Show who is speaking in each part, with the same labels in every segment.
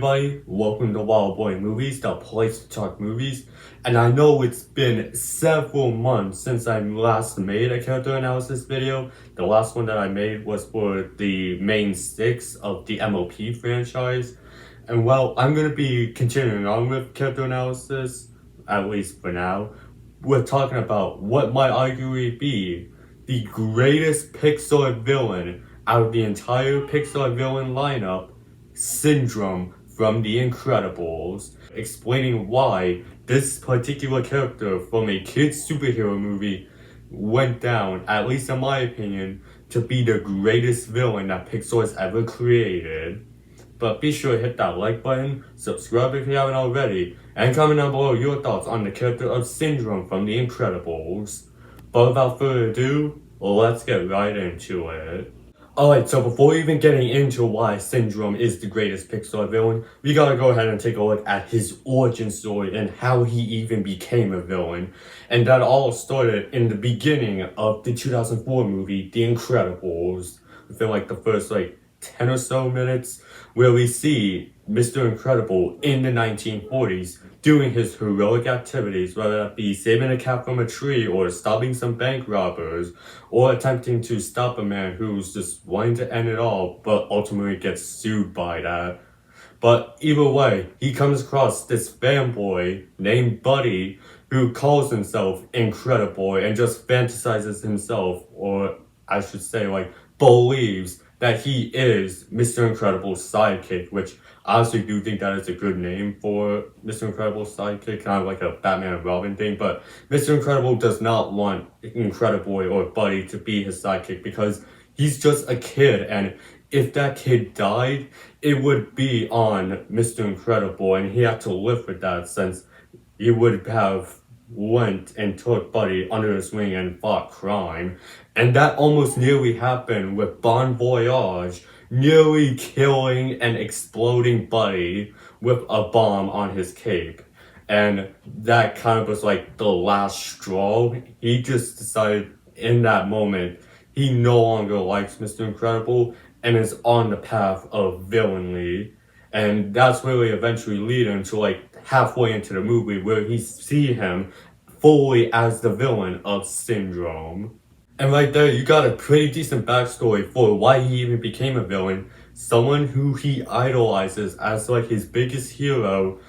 Speaker 1: everybody, welcome to Wild Boy Movies, the place to talk movies. And I know it's been several months since I last made a character analysis video. The last one that I made was for the main six of the MOP franchise. And well, I'm going to be continuing on with character analysis, at least for now. We're talking about what might arguably be the greatest Pixar villain out of the entire Pixar villain lineup, Syndrome from The Incredibles, explaining why this particular character from a kid's superhero movie went down, at least in my opinion, to be the greatest villain that Pixar has ever created. But be sure to hit that like button, subscribe if you haven't already, and comment down below your thoughts on the character of Syndrome from The Incredibles. But without further ado, let's get right into it. Alright, so before even getting into why Syndrome is the greatest Pixar villain, we gotta go ahead and take a look at his origin story and how he even became a villain. And that all started in the beginning of the 2004 movie, The Incredibles. Within like the first 10 or so minutes, where we see Mr. Incredible in the 1940s doing his heroic activities, whether that be saving a cat from a tree or stopping some bank robbers or attempting to stop a man who's just wanting to end it all but ultimately gets sued by that. But either way, he comes across this fanboy named Buddy who calls himself Incredible and just fantasizes himself, or I should say believes that he is Mr. Incredible's sidekick, which I honestly do think that is a good name for Mr. Incredible's sidekick, kind of like a Batman and Robin thing. But Mr. Incredible does not want Incredible or Buddy to be his sidekick because he's just a kid, and if that kid died, it would be on Mr. Incredible, and he had to live with that since he would have went and took Buddy under his wing and fought crime. And that almost nearly happened with Bon Voyage nearly killing and exploding Buddy with a bomb on his cape. And that kind of was the last straw. He just decided in that moment he no longer likes Mr. Incredible and is on the path of villainy. And that's really eventually leading to halfway into the movie where he see him fully as the villain of Syndrome. And right there, you got a pretty decent backstory for why he even became a villain. Someone who he idolizes as his biggest hero,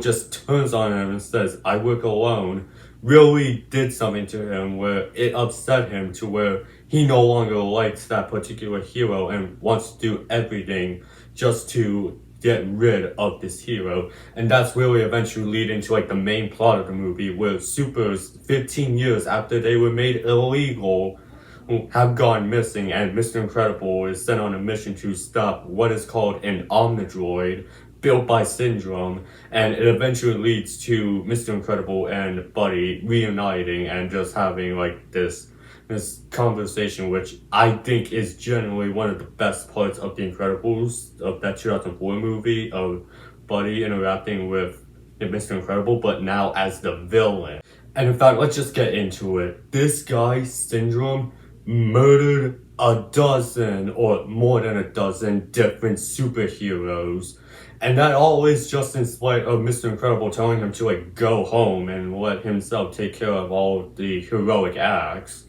Speaker 1: just turns on him and says, "I work alone," really did something to him where it upset him to where he no longer likes that particular hero and wants to do everything just to get rid of this hero. And that's really eventually leading to the main plot of the movie, where supers 15 years after they were made illegal have gone missing, and Mr. Incredible is sent on a mission to stop what is called an Omnidroid built by Syndrome, and it eventually leads to Mr. Incredible and Buddy reuniting and just having this conversation, which I think is generally one of the best parts of The Incredibles, of that 2004 movie, of Buddy interacting with Mr. Incredible, but now as the villain. And in fact, let's just get into it. This guy, Syndrome, murdered a dozen or more than a dozen different superheroes. And that all is just in spite of Mr. Incredible telling him to go home and let himself take care of all the heroic acts.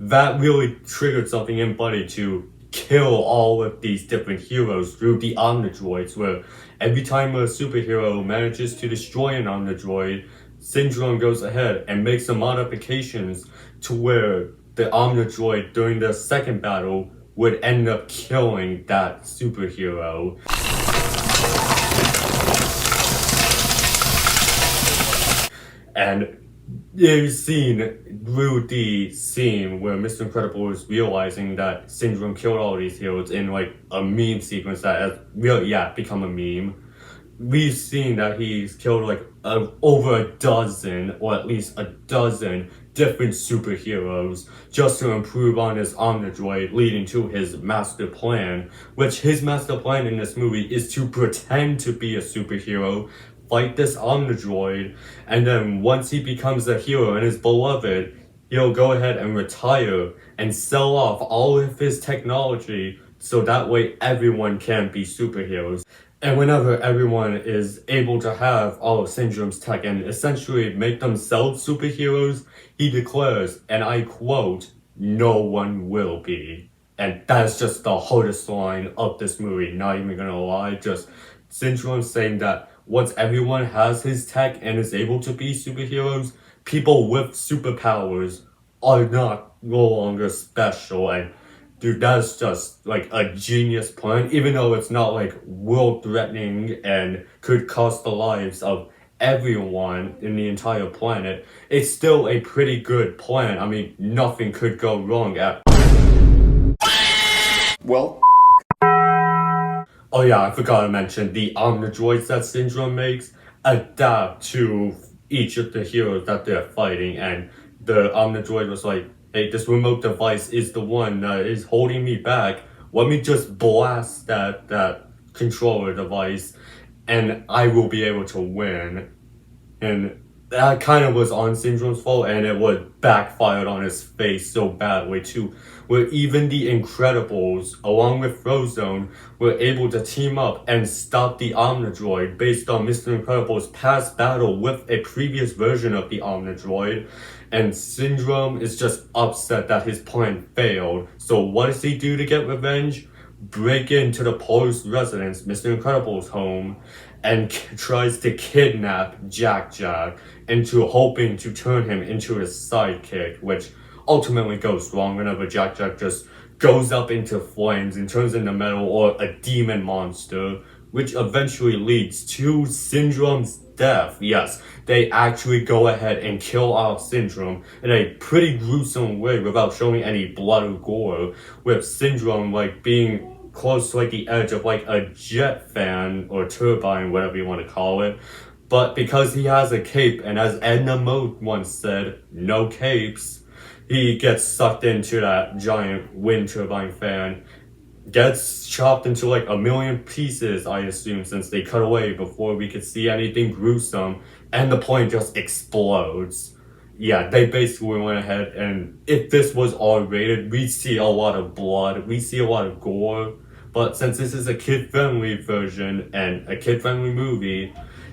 Speaker 1: That really triggered something in Buddy to kill all of these different heroes through the Omnidroids, where every time a superhero manages to destroy an Omnidroid, Syndrome goes ahead and makes some modifications to where the Omnidroid during the second battle would end up killing that superhero. And you've seen through the scene where Mr. Incredible is realizing that Syndrome killed all these heroes in a meme sequence that has really become a meme. We've seen that he's killed over a dozen, or at least a dozen different superheroes just to improve on his Omnidroid, leading to his master plan, which his master plan in this movie is to pretend to be a superhero, fight this Omnidroid, and then once he becomes a hero and is beloved, he'll go ahead and retire and sell off all of his technology so that way everyone can be superheroes. And whenever everyone is able to have all of Syndrome's tech and essentially make themselves superheroes, he declares, and I quote, "No one will be." And that's just the hardest line of this movie, not even gonna lie. Just Syndrome saying that once everyone has his tech and is able to be superheroes, people with superpowers are not no longer special. And dude, that's just like a genius plan, even though it's not like world threatening and could cost the lives of everyone in the entire planet. It's still a pretty good plan. I mean, nothing could go wrong at.
Speaker 2: Well,
Speaker 1: Oh yeah, I forgot to mention the Omnidroids that Syndrome makes adapt to each of the heroes that they're fighting, and the Omnidroid was like, "Hey, this remote device is the one that is holding me back. Let me just blast that controller device, and I will be able to win." And that kind of was on Syndrome's fault, and it would backfired on his face so badly too, where even the Incredibles, along with Frozone, were able to team up and stop the Omnidroid based on Mr. Incredible's past battle with a previous version of the Omnidroid. And Syndrome is just upset that his plan failed. So what does he do to get revenge? Break into the Paul's residence, Mr. Incredible's home, and tries to kidnap Jack into hoping to turn him into his sidekick, which ultimately goes wrong whenever Jack just goes up into flames and turns into metal or a demon monster, which eventually leads to Syndrome's death. Yes, they actually go ahead and kill off Syndrome in a pretty gruesome way without showing any blood or gore, with Syndrome like being close to like the edge of like a jet fan or turbine, whatever you want to call it. But because he has a cape, and as Edna Mode once said, no capes, he gets sucked into that giant wind turbine fan, gets chopped into like a million pieces, I assume, since they cut away before we could see anything gruesome, and the plane just explodes. Yeah, they basically went ahead, and if this was R-rated, we'd see a lot of blood, we see a lot of gore, but since this is a kid-friendly version and a kid-friendly movie,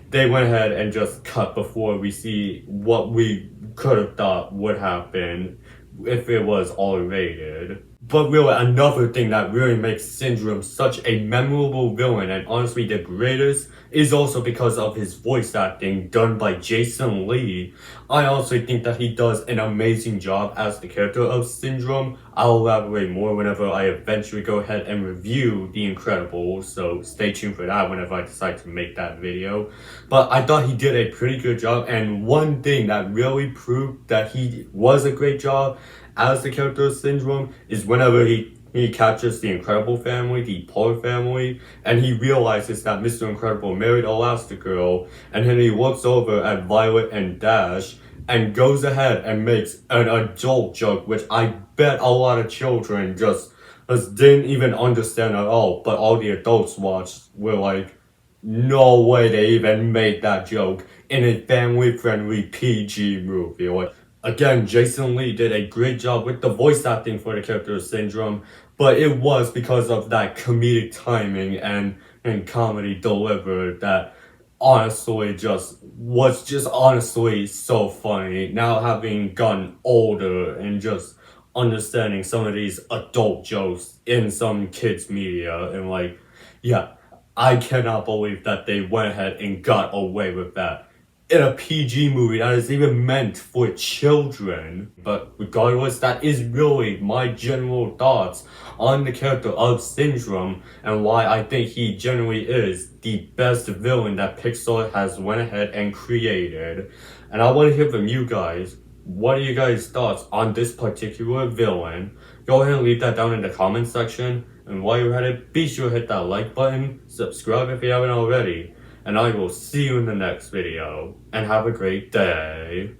Speaker 1: they went ahead and just cut before we see what we could have thought would happen if it was R-rated. But really, another thing that really makes Syndrome such a memorable villain, and honestly the greatest, is also because of his voice acting done by Jason Lee. I honestly think that he does an amazing job as the character of Syndrome. I'll elaborate more whenever I eventually go ahead and review The Incredibles, so stay tuned for that whenever I decide to make that video. But I thought he did a pretty good job, and one thing that really proved that he was a great job as the character of Syndrome is whenever he captures the Incredible family, the Polar family, and he realizes that Mr. Incredible married Elastigirl, and then he looks over at Violet and Dash and goes ahead and makes an adult joke, which I bet a lot of children just didn't even understand at all, but all the adults watched were like, no way they even made that joke in a family-friendly PG movie. Like, again, Jason Lee did a great job with the voice acting for the character of Syndrome, but it was because of that comedic timing and comedy delivered that honestly was just honestly so funny. Now having gotten older and just understanding some of these adult jokes in some kids media, and like, yeah, I cannot believe that they went ahead and got away with that in a PG movie that is even meant for children. But regardless, that is really my general thoughts on the character of Syndrome and why I think he generally is the best villain that Pixar has went ahead and created. And I want to hear from you guys. What are you guys' thoughts on this particular villain? Go ahead and leave that down in the comment section. And while you're at it, be sure to hit that like button, subscribe if you haven't already, and I will see you in the next video, and have a great day.